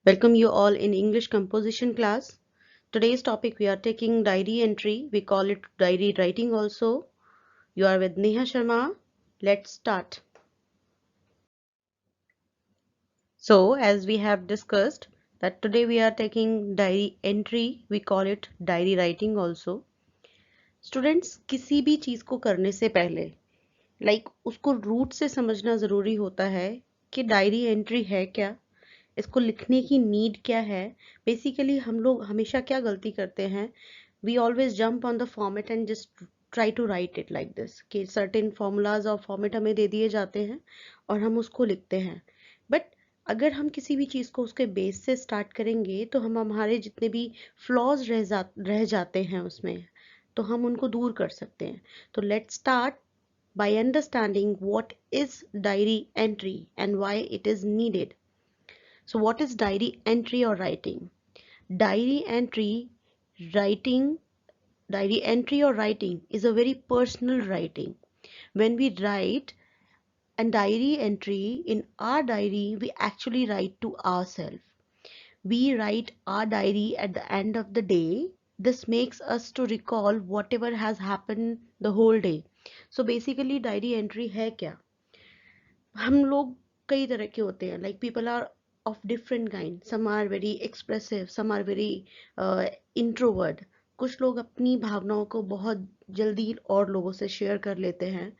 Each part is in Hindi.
Welcome you all in English composition class. Today's topic we are taking diary entry. We call it diary writing also. You are with Neha Sharma. Let's start. So as we have discussed that today we are taking diary entry. We call it diary writing also. Students किसी भी चीज को करने से पहले उसको रूट से समझना जरूरी होता है कि डायरी एंट्री है क्या, इसको लिखने की नीड क्या है। बेसिकली हम लोग हमेशा क्या गलती करते हैं, we always jump on the format and just try to write it like this कि सर्टेन फॉर्मूलाज और फॉर्मेट हमें दे दिए जाते हैं और हम उसको लिखते हैं। बट अगर हम किसी भी चीज़ को उसके बेस से स्टार्ट करेंगे तो हम हमारे जितने भी फ्लॉज रह जाते हैं उसमें, तो हम उनको दूर कर सकते हैं। तो let's start by understanding what is diary entry and why it is needed. So what is diary entry or writing? Diary entry writing Diary entry or writing is a very personal writing. When we write a diary entry in our diary, we actually write to ourselves. We write our diary at the end of the day. This makes us to recall whatever has happened the whole day. So basically diary entry है क्या? हम लोग कई तरह के होते हैं, like people are of different kind, some are very expressive, some are very introvert. कुछ लोग अपनी भावनाओं को बहुत जल्दी और लोगों से शेयर कर लेते हैं।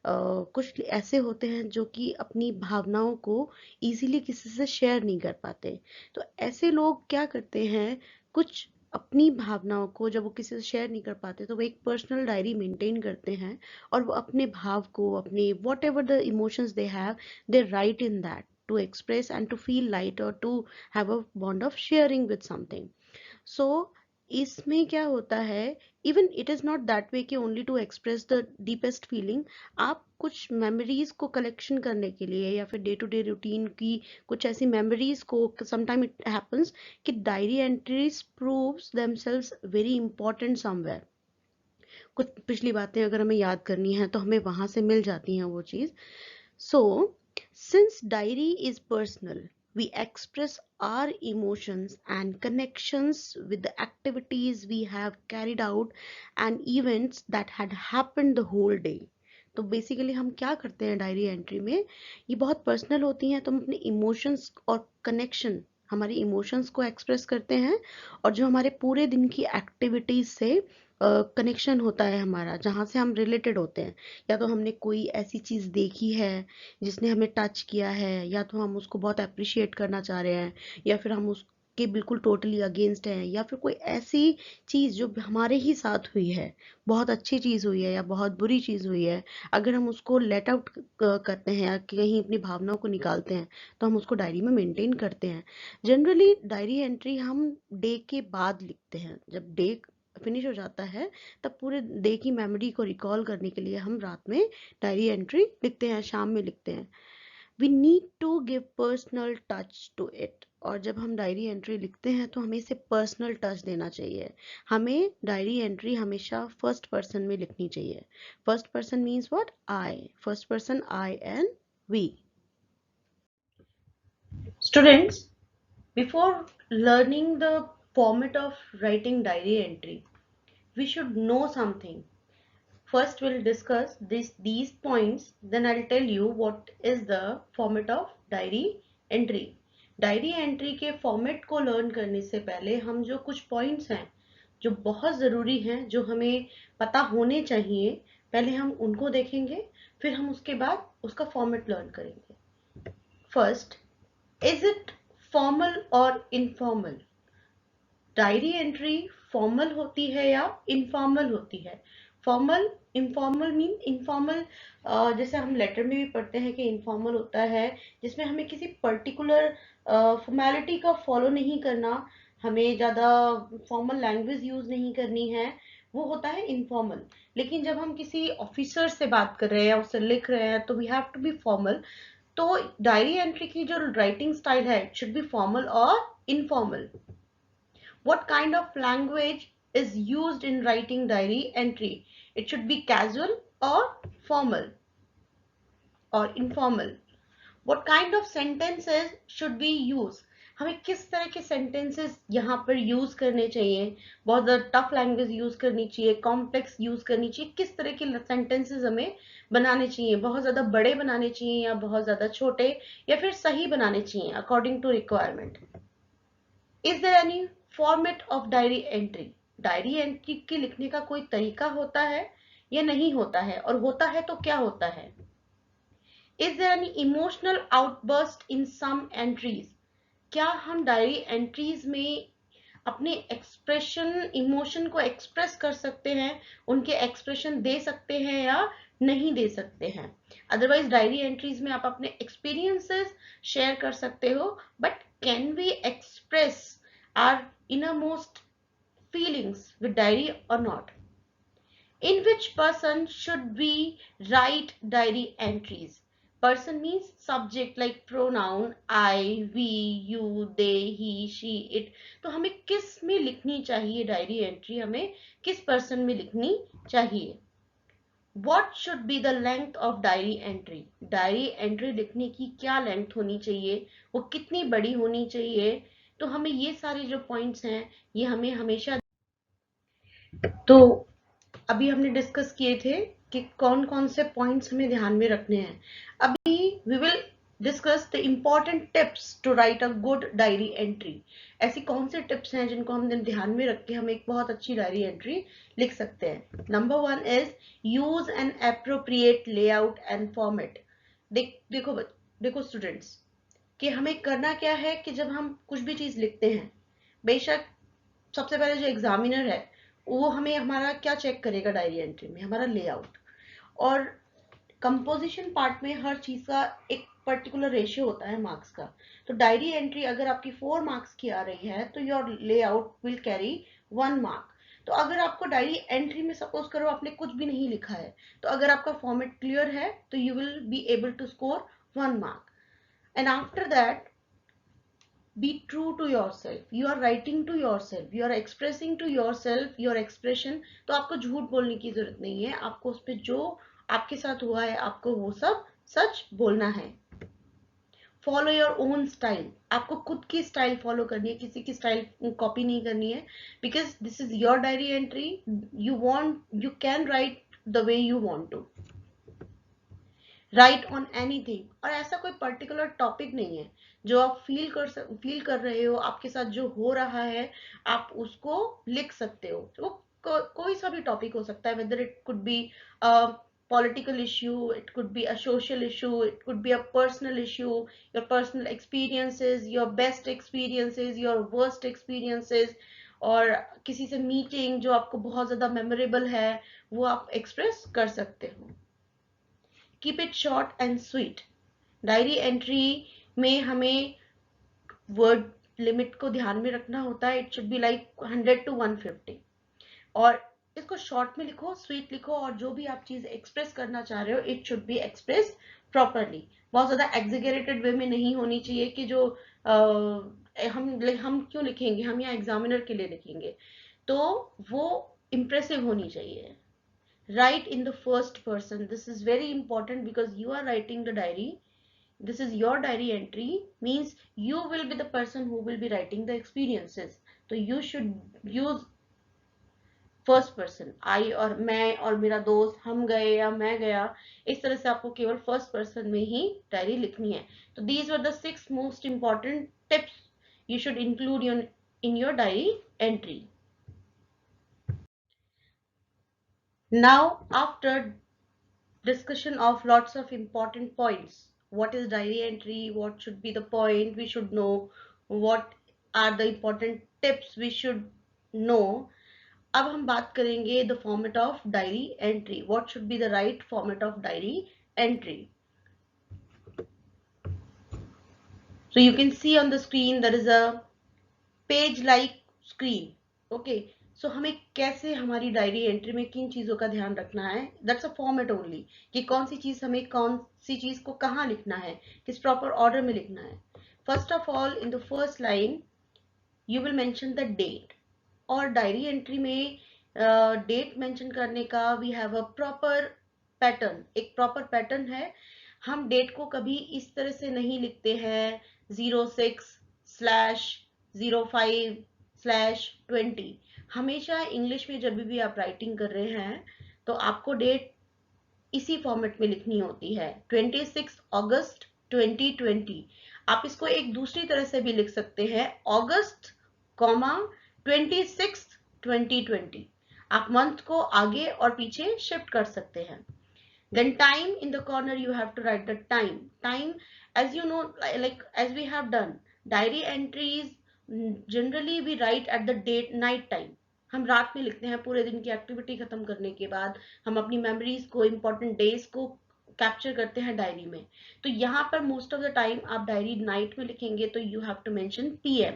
कुछ ऐसे होते हैं जो कि अपनी भावनाओं को इजीली किसी से शेयर नहीं कर पाते। तो ऐसे लोग क्या करते हैं, कुछ अपनी भावनाओं को जब वो किसी से शेयर नहीं कर पाते तो वो एक पर्सनल डायरी मेंटेन करते हैं और वो अपने भाव को, अपने whatever the emotions they have, they write in that to express and to feel light और to have a bond of sharing with something. So इसमें क्या होता है, even it is not that way कि only to express the deepest feeling. आप कुछ मेमोरीज को कलेक्शन करने के लिए या फिर डे टू डे रूटीन की कुछ ऐसी मेमोरीज को, समटाइम इट हैपेंस कि diary entries proves themselves very important somewhere. कुछ पिछली बातें अगर हमें याद करनी है तो हमें वहां से मिल जाती हैं वो चीज। सो since diary is personal, we express our emotions and connections with the activities we have carried out and events that had happened the whole day. तो बेसिकली हम क्या करते हैं डायरी एंट्री में, ये बहुत पर्सनल होती हैं, तो हम अपने इमोशंस और कनेक्शन, हमारी इमोशंस को एक्सप्रेस करते हैं और जो हमारे पूरे दिन की एक्टिविटीज से कनेक्शन होता है हमारा, जहाँ से हम रिलेटेड होते हैं। या तो हमने कोई ऐसी चीज़ देखी है जिसने हमें टच किया है, या तो हम उसको बहुत अप्रिशिएट करना चाह रहे हैं, या फिर हम उसके बिल्कुल टोटली अगेंस्ट हैं, या फिर कोई ऐसी चीज़ जो हमारे ही साथ हुई है, बहुत अच्छी चीज़ हुई है या बहुत बुरी चीज़ हुई है, अगर हम उसको लेट आउट करते हैं या कहीं अपनी भावनाओं को निकालते हैं तो हम उसको डायरी में मेंटेन करते हैं। जनरली डायरी एंट्री हम डे के बाद लिखते हैं, जब डे फिनिश हो जाता है तब पूरे डे की मेमोरी को रिकॉल करने के लिए हम रात में डायरी एंट्री लिखते हैं, शाम में लिखते हैं। We need to give personal touch to it. और जब हम डायरी एंट्री लिखते हैं तो हमें इसे पर्सनल टच देना चाहिए। हमें डायरी एंट्री हमेशा फर्स्ट पर्सन में लिखनी चाहिए। First person means what? I. First person I and we. Students, before learning the format of writing diary entry, we should know something. First, we'll discuss these points, then I'll tell you what is the format of diary entry. Diary entry के फॉर्मेट को लर्न करने से पहले हम जो कुछ पॉइंट्स हैं जो बहुत ज़रूरी हैं, जो हमें पता होने चाहिए, पहले हम उनको देखेंगे, फिर हम उसके बाद उसका फॉर्मेट लर्न करेंगे। फर्स्ट, इज इट फॉर्मल और इनफॉर्मल? डायरी एंट्री फॉर्मल होती है या इनफॉर्मल होती है? फॉर्मल, इनफॉर्मल मीन इनफॉर्मल, जैसे हम लेटर में भी पढ़ते हैं कि इनफॉर्मल होता है जिसमें हमें किसी पर्टिकुलर फॉर्मेलिटी का फॉलो नहीं करना, हमें ज़्यादा फॉर्मल लैंग्वेज यूज नहीं करनी है, वो होता है इनफॉर्मल। लेकिन जब हम किसी ऑफिसर से बात कर रहे हैं, उससे लिख रहे हैं, तो we have to be formal. तो डायरी एंट्री की जो राइटिंग स्टाइल है, इट शुड बी फॉर्मल और informal. What kind of language is used in writing diary entry? It should be casual or formal or informal. What kind of sentences should we use? हमें किस तरह के सेंटेंसेस यहाँ पर यूज करने चाहिए, बहुत ज्यादा टफ लैंग्वेज यूज करनी चाहिए, कॉम्प्लेक्स यूज करनी चाहिए, किस तरह के सेंटेंसेस हमें बनाने चाहिए, बहुत ज्यादा बड़े बनाने चाहिए या बहुत ज्यादा छोटे, या फिर सही बनाने चाहिए according to requirement. Is there any format of diary entry? Diary entry के लिखने का कोई तरीका होता है या नहीं होता है, और होता है तो क्या होता है? Is there any emotional outburst in some entries? क्या हम डायरी एंट्रीज में अपने एक्सप्रेशन, इमोशन को एक्सप्रेस कर सकते हैं, उनके एक्सप्रेशन दे सकते हैं या नहीं दे सकते हैं? अदरवाइज डायरी एंट्रीज में आप अपने एक्सपीरियंसेस शेयर कर सकते हो, but can we express our innermost feelings with diary or not? In which person should we write diary entries? Person means subject like pronoun I, we, you, they, he, she, it. तो हमें किस में लिखनी चाहिए डायरी एंट्री, हमें किस पर्सन में लिखनी चाहिए? What should be the length of diary entry? Diary entry लिखने की क्या लेंथ होनी चाहिए, वो कितनी बड़ी होनी चाहिए? तो हमें ये सारे जो पॉइंट्स हैं ये हमें हमेशा, तो अभी हमने डिस्कस किए थे कि कौन कौन से पॉइंट्स हमें ध्यान में रखने हैं। अभी we will discuss the important tips to write a good diary entry. ऐसी कौन से टिप्स हैं जिनको हम ध्यान में रख के हम एक बहुत अच्छी डायरी एंट्री लिख सकते हैं? Number 1 is use N appropriate layout and format. देखो स्टूडेंट्स, कि हमें करना क्या है कि जब हम कुछ भी चीज लिखते हैं, बेशक सबसे पहले जो एग्जामिनर है वो हमें हमारा क्या चेक करेगा डायरी एंट्री में? हमारा लेआउट। और कंपोजिशन पार्ट में हर चीज का एक पर्टिकुलर रेशियो होता है मार्क्स का। तो डायरी एंट्री अगर आपकी 4 मार्क्स की आ रही है तो your layout will carry 1 mark. तो अगर आपको डायरी एंट्री में सपोज करो आपने कुछ भी नहीं लिखा है, तो अगर आपका फॉर्मेट क्लियर है तो you will be able to score 1 mark. And after that, be true to yourself. You are writing to yourself, you are expressing to yourself your expression. तो आपको झूठ बोलने की जरूरत नहीं है, आपको उस पर जो आपके साथ हुआ है आपको वो सब सच बोलना है। फॉलो योर ओन स्टाइल, आपको खुद की स्टाइल फॉलो करनी है, किसी की स्टाइल कॉपी नहीं करनी है, because this is your diary entry. You can write the way you want to write on anything. और ऐसा कोई पर्टिकुलर टॉपिक नहीं है जो आप फील कर रहे हो, आपके साथ जो हो रहा है आप उसको लिख सकते हो। वो कोई सा भी टॉपिक हो सकता है, whether it could be political issue, it could be a social issue, it could be a personal issue, your personal experiences, your best experiences, your worst experiences, और किसी से मीटिंग जो आपको बहुत ज्यादा मेमोरेबल है वो आप एक्सप्रेस कर सकते हो। Keep it short and sweet. Diary entry में हमें वर्ड लिमिट को ध्यान में रखना होता है। It should be like 100 to 150। और इसको शॉर्ट में लिखो, स्वीट लिखो, और जो भी आप चीज एक्सप्रेस करना चाह रहे हो it should be express properly. बहुत ज्यादा एग्जीगरेटेड वे में नहीं होनी चाहिए कि जो हम क्यों लिखेंगे, हम यहाँ एग्जामिनर के लिए लिखेंगे, तो वो impressive होनी चाहिए। Write in the first person. This is very important because you are writing the diary. This is your diary entry, means you will be the person who will be writing the experiences. So you should use first person, I और मैं और मेरा दोस्त, हम गए या मैं गया, इस तरह से आपको केवल फर्स्ट पर्सन में ही डायरी लिखनी है। तो these were the 6 most important tips you should include in your diary entry. Now, after discussion of lots of important points, what is diary entry, what should be the point we should know, what are the important tips we should know, अब हम बात करेंगे the format of diary entry. What should be the right format of diary entry? So you can see on the screen there is a page like screen. Okay, so हमें कैसे हमारी डायरी एंट्री में किन चीजों का ध्यान रखना है, दैट्स अ फॉर्मेट ओनली, कि कौन सी चीज हमें कौन सी चीज को कहाँ लिखना है, किस प्रॉपर ऑर्डर में लिखना है। First of all, in the first line you will mention the date. और डायरी एंट्री में डेट मेंशन करने का we have a proper pattern, एक प्रॉपर पैटर्न है। हम डेट को कभी इस तरह से नहीं लिखते हैं 06 /05/20। हमेशा इंग्लिश में जब भी आप राइटिंग कर रहे हैं तो आपको डेट इसी फॉर्मेट में लिखनी होती है, 26 अगस्त 2020। आप इसको एक दूसरी तरह से भी लिख सकते हैं, अगस्त कॉमा 26 2020। आप मंथ को आगे और पीछे शिफ्ट कर सकते हैं। Then time, in the corner you have to write the time. Time, as you know, like as we have done diary entries, generally we write at the date night time. हम रात में लिखते हैं, पूरे दिन की एक्टिविटी खत्म करने के बाद हम अपनी मेमोरीज को, इंपॉर्टेंट डेज को कैप्चर करते हैं डायरी में। तो यहाँ पर मोस्ट ऑफ द टाइम आप डायरी नाइट में लिखेंगे, तो you have to mention PM.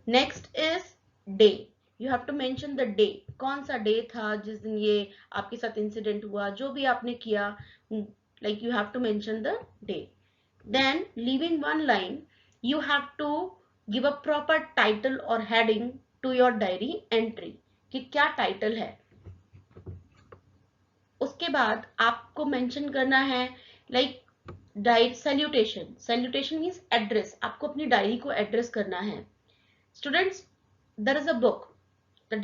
Next is day, you have to mention the day, कौन सा डे था जिस दिन ये आपके साथ इंसिडेंट हुआ, जो भी आपने किया, like you have to mention the day. Then leaving one line, you have to give a proper title और heading to your diary entry, कि क्या टाइटल है। उसके बाद आपको मेंशन करना है like diary salutation. Salutation means address, आपको अपनी डायरी को एड्रेस करना है। Students, there is a book, the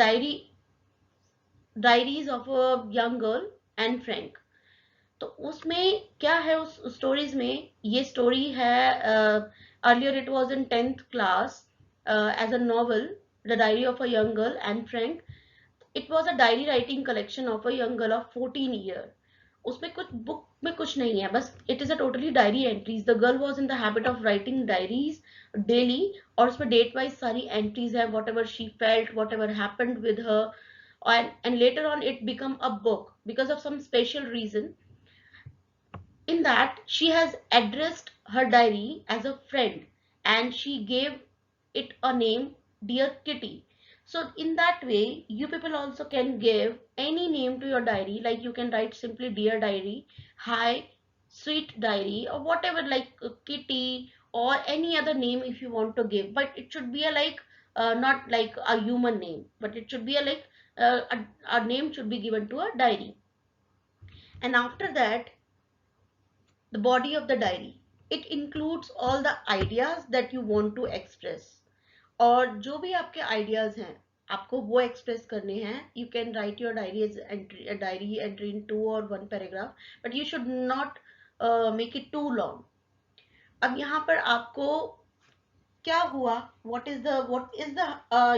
diaries of a young girl and Frank। तो उसमें क्या है, उस स्टोरीज में ये स्टोरी है, earlier it was in 10th class as a novel, the diary of a young girl Anne Frank. It was a diary writing collection of a young girl of 14 year. उसमें कुछ बुक में कुछ नहीं है, बस it is a totally diary entries. The girl was in the habit of writing diaries daily, और उसमें डेट वाइज सारी एंट्रीज है, whatever she felt, what ever happened with her, and later on it become a book because of some special reason. In that she has addressed her diary as a friend, and she gave it a name, Dear Kitty. So in that way you people also can give any name to your diary, like you can write simply Dear Diary, Hi Sweet Diary, or whatever, like Kitty, or any other name if you want to give, but it should be a like not like a human name, but it should be a like a name should be given to a diary. And after that, the body of the diary, it includes all the ideas that you want to express। और जो भी आपके ideas हैं आपको वो express करने हैं। You can write your diary as entry, a diary entry in 2 or 1 paragraph, but you should not make it too long। अब यहाँ पर आपको क्या हुआ, what is the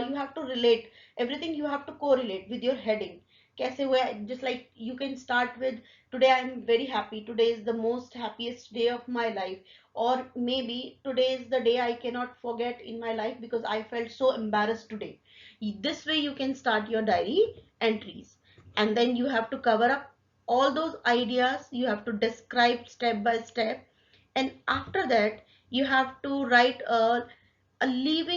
you have to relate everything, you have to correlate with your heading, कैसे हुआ। just like you can start with today I am very happy, today is the most happiest day of my life, or maybe today is the day I cannot forget in my life because I felt so embarrassed today। This way you can start your diary entries, and then you have to cover up all those ideas, you have to describe step by step, and after that you have to write a leave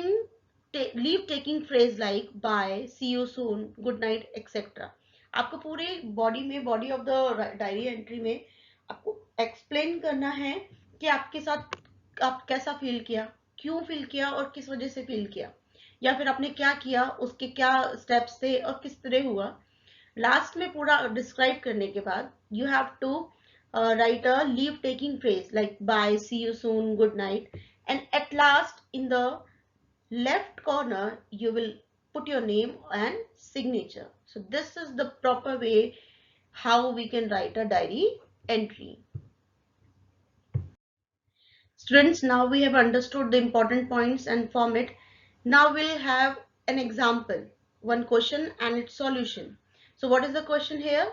taking phrase like bye, see you soon, good night, etc। आपको पूरे बॉडी में, body of the diary entry में आपको एक्सप्लेन करना है कि आपके साथ आप कैसा फील किया, क्यों फील किया और किस वजह से फील किया, या फिर आपने क्या किया, उसके क्या स्टेप्स थे और किस तरह हुआ। लास्ट में पूरा डिस्क्राइब करने के बाद you have to write a leave taking phrase like bye, see you soon, good night, and at last in the left corner you will put your name and signature। So this is the proper way how we can write a diary entry। Students, now we have understood the important points and format. Now we'll have an example, one question and its solution। So what is the question here?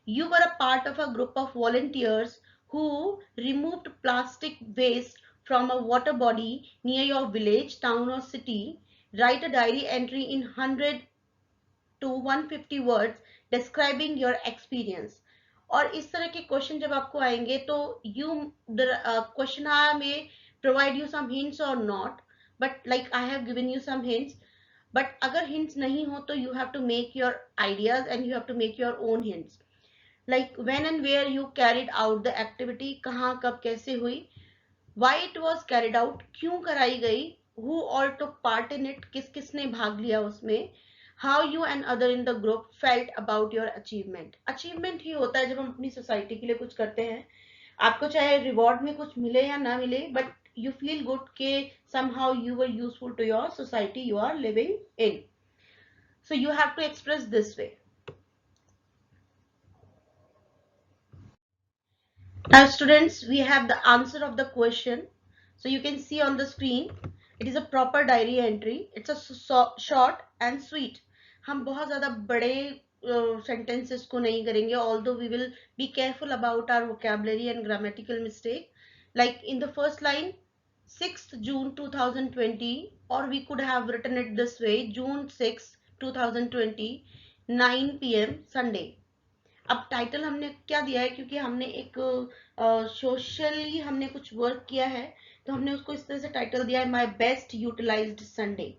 You were a part of a group of volunteers who removed plastic waste from a water body near your village, town or city. Write a diary entry in 100 to 150 words describing your experience। और इस तरह के क्वेश्चन जब आपको आएंगे तो you the question may provide you some hints or not, but like I have given you some hints, but अगर hints नहीं हो तो you have to make your ideas and you have to make your own hints, like when and where you carried out the activity, कहाँ कब कैसे हुई, why it was carried out, क्यों कराई गई, who all took part in it, किस किसने भाग लिया उसमें, how you and other in the group felt about your achievement। achievement ही होता है जब हम अपनी सोसाइटी के लिए कुछ करते हैं, आपको चाहे रिवॉर्ड में कुछ मिले या ना मिले, but you feel good ke somehow you were useful to your society you are living in. So you have to express this way. Now students, we have the answer of the question. So you can see on the screen, it is a proper diary entry. It's a short and sweet. हम बहुत ज़्यादा बड़े sentences को नहीं करेंगे, although we will be careful about our vocabulary and grammatical mistake. Like in the first line, 6th June 2020, or we could have written it this way, June 6, 2020, 9 p.m. Sunday. अब टाइटल हमने क्या दिया है, क्योंकि हमने एक सोशली हमने कुछ वर्क किया है, तो हमने उसको इस तरह से टाइटल दिया है, माई बेस्ट यूटिलाइज्ड संडे।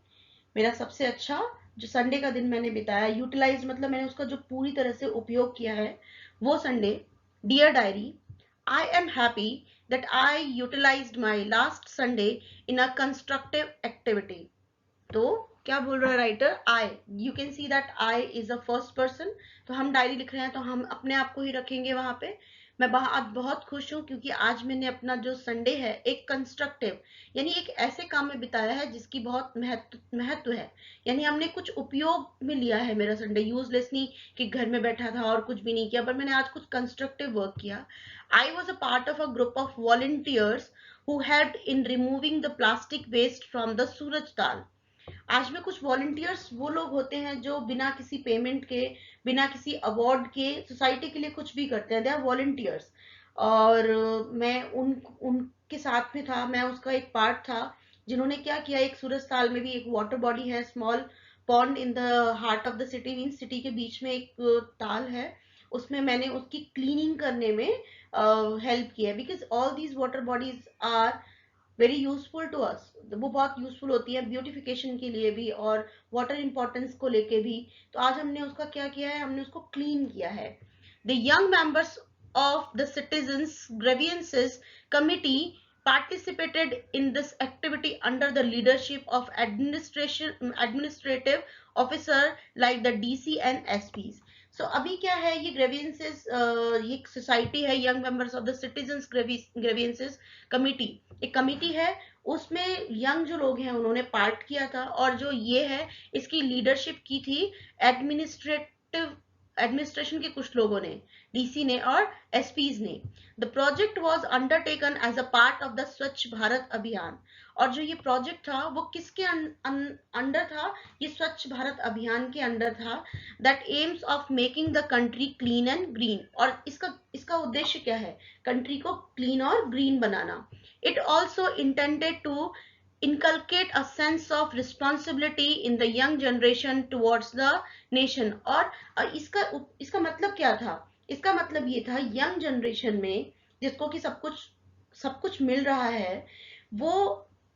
मेरा सबसे अच्छा जो संडे का दिन मैंने बिताया, यूटिलाइज मतलब मैंने उसका जो पूरी तरह से उपयोग किया है, वो Sunday. Dear diary, I am happy that I utilised my last Sunday in a constructive activity. तो क्या बोल रहा है writer, I, you can see that I is a first person, तो हम डायरी लिख रहे हैं तो हम अपने आप को ही रखेंगे वहां पे। मैं आज बहुत खुश हूं क्योंकि आज मैंने अपना जो संडे है एक कंस्ट्रक्टिव यानी एक ऐसे काम में बिताया है जिसकी बहुत महत्व है, यानी हमने कुछ उपयोग में लिया है मेरा संडे, यूजलेस नहीं कि घर में बैठा था और कुछ भी नहीं किया, पर मैंने आज कुछ कंस्ट्रक्टिव वर्क किया। I was a part of a group of volunteers who helped in removing the plastic waste from the सूरज ताल। आज में कुछ वॉलंटियर्स वो लोग होते हैं जो बिना किसी पेमेंट के, बिना किसी अवार्ड के सोसाइटी के लिए कुछ भी करते हैं, दे आर वॉलंटियर्स। और मैं उनके साथ में था, मैं उसका एक पार्ट था जिन्होंने क्या किया, एक सूरज ताल में भी एक वाटर बॉडी है, small pond in the heart of the city, mean city के बीच में एक ताल है, उसमें मैंने उसकी क्लीनिंग करने में हेल्प किया, because all these water bodies are very useful to us. वो बहुत यूजफुल होती है ब्यूटिफिकेशन के लिए भी और वाटर इंपॉर्टेंस को लेके भी। तो आज हमने उसका क्या किया है, हमने उसको क्लीन किया है। The young members of the citizens grievances committee participated in this activity under the leadership of administrative officer like the DC and SPs. So अभी क्या है, ये grievances ये सोसाइटी है young members of the citizens grievances committee, एक कमिटी है, उसमें यंग जो लोग हैं उन्होंने पार्ट किया था, और जो ये है इसकी लीडरशिप की थी एडमिनिस्ट्रेशन के कुछ लोगों ने, डीसी ने और एसपीज ने। The project was undertaken as a part of the Swachh Bharat अभियान। और जो ये प्रोजेक्ट था वो किसके अंडर था, ये स्वच्छ भारत अभियान के अंडर था, that aims of making the country clean and green. और इसका उद्देश्य क्या है, कंट्री को क्लीन और ग्रीन बनाना। It also intended to inculcate a sense of responsibility in the young generation towards the nation। और इसका मतलब क्या था, इसका मतलब ये था यंग जनरेशन में जिसको कि सब कुछ मिल रहा है, वो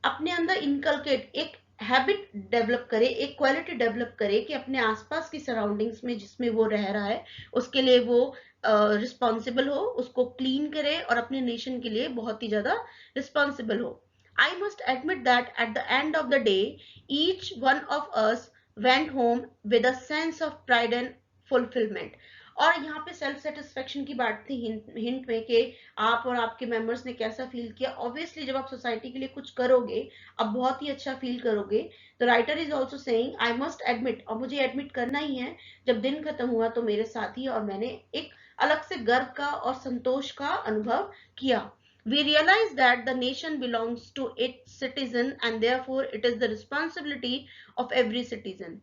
अपने अंदर इनकलकेट एक हैबिट डेवलप करे, एक क्वालिटी डेवलप करे कि अपने आसपास की सराउंडिंग्स में जिसमें वो रह रहा है उसके लिए वो रिस्पॉन्सिबल हो, उसको क्लीन करे और अपने नेशन के लिए बहुत ही ज्यादा रिस्पॉन्सिबल हो। I must admit that at the end of the day, each one of us went home with a sense of pride and fulfillment। और यहाँ पे सेल्फ सेटिस्फेक्शन की बात थी हिंट में कि आप और आपके मेंबर्स ने कैसा फील किया। ऑब्वियसली जब आप सोसाइटी के लिए कुछ करोगे आप बहुत ही अच्छा फील करोगे। तो writer is also saying I must admit, और मुझे एडमिट करना ही है, जब दिन खत्म हुआ तो मेरे साथी और मैंने एक अलग से गर्व का और संतोष का अनुभव किया। We realize that the nation belongs to its citizen and therefore it is the responsibility of every citizen।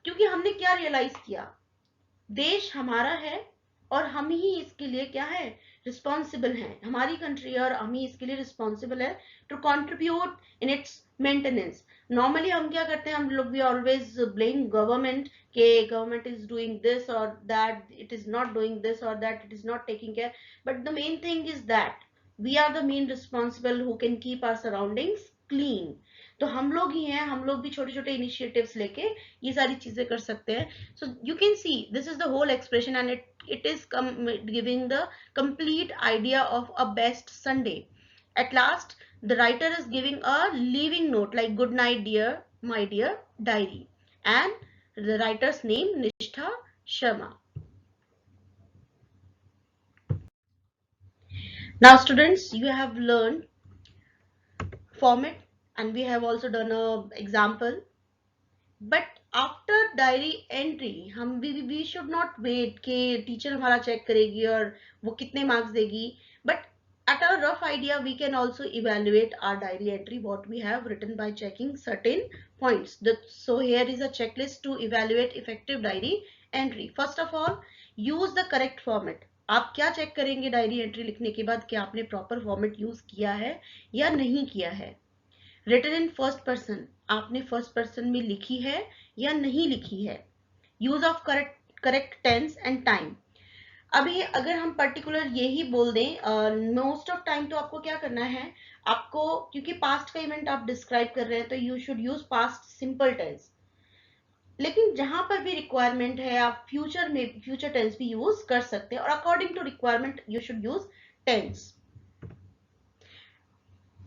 क्योंकि हमने क्या रियलाइज किया, देश हमारा है और हम ही इसके लिए क्या है, रिस्पॉन्सिबल हैं, हमारी कंट्री और हम ही इसके लिए रिस्पॉन्सिबल है to contribute in its maintenance. Normally हम क्या करते हैं, हम लोग भी ऑलवेज ब्लेम गवर्नमेंट के गवर्नमेंट इज डूइंग दिस और that, it is not doing this और that, it is not taking care, but the main thing is that we are the main responsible who can keep our surroundings clean। तो हम लोग ही हैं, हम लोग भी छोटे छोटे इनिशिएटिव्स लेके ये सारी चीजें कर सकते हैं। So you can see this is the whole expression and it is giving the complete idea of a best Sunday. At last the writer is giving a leaving note like good night dear my dear diary, and the writer's name Nishtha Sharma. Now students, you have learned format, and we have also done a example. But after diary entry हम वी शुड नॉट वेट कि टीचर हमारा चेक करेगी और वो कितने मार्क्स देगी, but at a rough idea we can also evaluate our diary entry what we have written by checking certain points. So here is a checklist to evaluate effective diary entry. First of all, use the correct format. आप क्या चेक करेंगे डायरी एंट्री लिखने के बाद कि आपने प्रॉपर फॉर्मेट यूज किया है या नहीं किया है? रिटन इन फर्स्ट पर्सन, आपने फर्स्ट पर्सन में लिखी है या नहीं लिखी है? Use of correct correct tense and time. अभी अगर हम पर्टिकुलर यही बोल दें, मोस्ट ऑफ टाइम तो आपको क्या करना है, आपको क्योंकि पास्ट का इवेंट आप डिस्क्राइब कर रहे हैं तो you should use past simple tense, लेकिन जहां पर भी रिक्वायरमेंट है आप फ्यूचर में फ्यूचर टेंस भी यूज कर सकते हैं, और according to requirement you should use tense.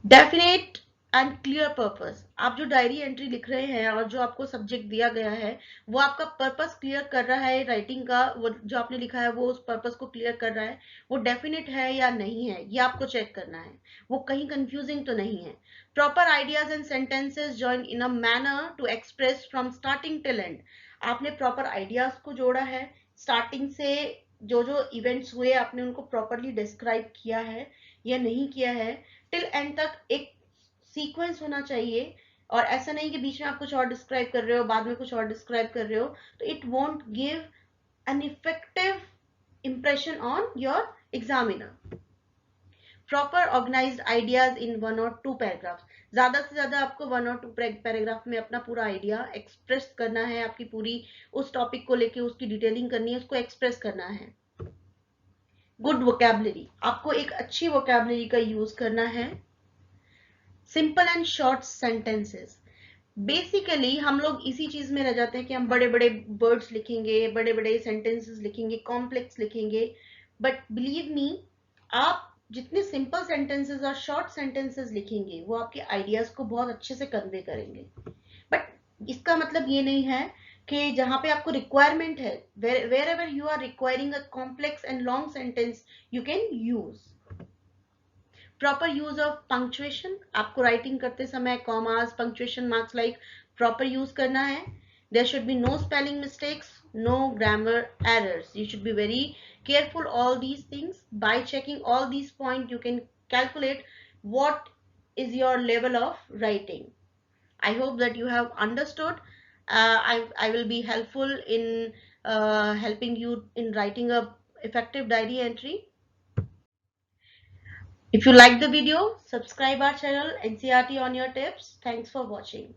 Definite and clear purpose, आप जो डायरी एंट्री लिख रहे हैं और जो आपको सब्जेक्ट दिया गया है वो आपका पर्पस क्लियर कर रहा है राइटिंग का, वो जो आपने लिखा है वो उस पर्पस को क्लियर कर रहा है, वो डेफिनेट है या नहीं है, ये आपको चेक करना है, वो कहीं कंफ्यूजिंग तो नहीं है। Proper ideas and sentences join in a manner to express from starting till end, आपने प्रॉपर आइडियाज को जोड़ा है, स्टार्टिंग से जो जो इवेंट्स हुए आपने उनको प्रॉपरली डिस्क्राइब किया है या नहीं किया है, टिल एंड तक एक सीक्वेंस होना चाहिए। और ऐसा नहीं कि बीच में आप कुछ और डिस्क्राइब कर रहे हो बाद में कुछ और डिस्क्राइब कर रहे हो, तो it won't give an effective impression on your examiner. Proper organised ideas in 1 और 2 पैराग्राफ, ज्यादा से ज्यादा आपको 1 और 2 पैराग्राफ में अपना पूरा आइडिया एक्सप्रेस करना है, आपकी पूरी उस टॉपिक को लेके उसकी डिटेलिंग करनी है, उसको एक्सप्रेस करना है। गुड वोकैबुलरी, आपको एक अच्छी वोकैबुलरी का यूज करना है। Simple and short sentences, basically हम लोग इसी चीज में रह जाते हैं कि हम बड़े बड़े वर्ड्स लिखेंगे, बड़े बड़े सेंटेंसेस लिखेंगे, कॉम्प्लेक्स लिखेंगे, बट बिलीव मी, आप जितने सिंपल सेंटेंसेस और शॉर्ट सेंटेंसेस लिखेंगे वो आपके आइडियाज को बहुत अच्छे से कन्वे करेंगे। बट इसका मतलब ये नहीं है कि जहां पे आपको रिक्वायरमेंट है, wherever you are requiring a complex and long sentence you can use. Proper use of punctuation, आपको राइटिंग करते समय commas punctuation marks like proper use करना है। There should be no spelling mistakes, no grammar errors, you should be very careful all these things. By checking all these points you can calculate what is your level of writing. I hope that you have understood. I will be helpful in helping you in writing a effective diary entry. If you like the video, subscribe our channel NCRT on your tips. Thanks for watching.